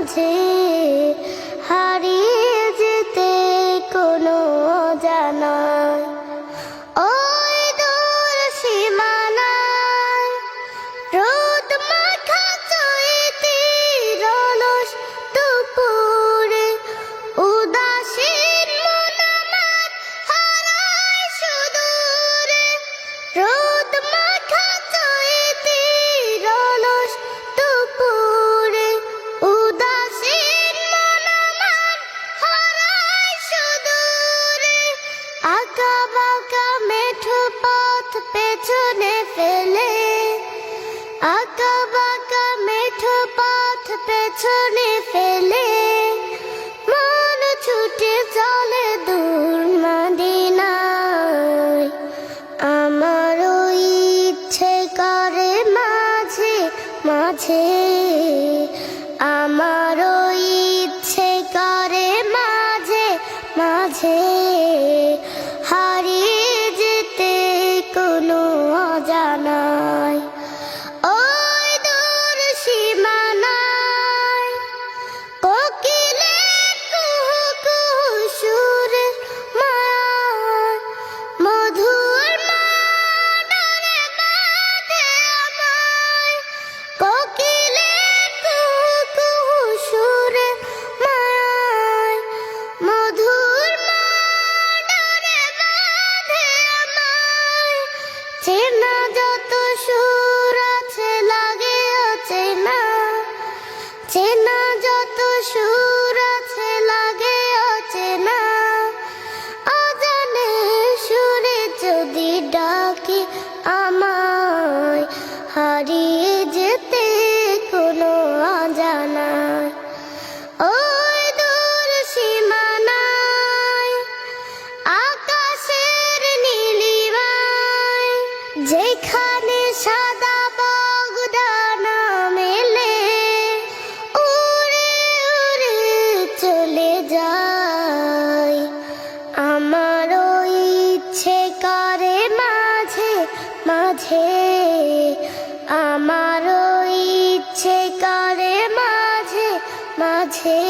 মাঝে হারিয়ে যেতে কোনো জানায় ওই দূর সীমানায় রোদ মাখা চৈতির অলস দুপুরে উদাসীন মন আমার হারায় সুদূরে রোদ মাখা চৈতির অলস দুপুরে উদাসীন মন আমার হারায় সুদূরে আঁকা বাঁকা মেঠো পথ পেছনে ফেলে আঁকা বাঁকা মেঠো পথ পেছনে ফেলে মন ছুটে চলে দূর মদিনায় আমার ইচ্ছে করে মাঝে মাঝে আমার ইচ্ছে করে মাঝে মাঝে হারিয়ে যেতে কোনো অজানায় ওই দূর সীমানায় কোকিলের কুহু কুহু সুরে মায়ায় মধুর মাডারে বাঁধে আমায় কোকিলের কুহু কুহু সুরে মায়ায় মধুর মাডারে বাঁধে আমায় চেনা যত সুর আছে লাগে অচেনা চেনা যত সুর আছে লাগে অচেনা অজানে সুরে যদি ডাকে আমায় হারিয়ে যেতে কোনো অজানায় ওই দূর সীমানায় আকাশের নীলিমায় যেখানে সাদা বগদানা মেলে উড়ে উড়ে চলে যায় আমার ইচ্ছে করে মাঝে মাঝে আমার ইচ্ছে করে মাঝে মাঝে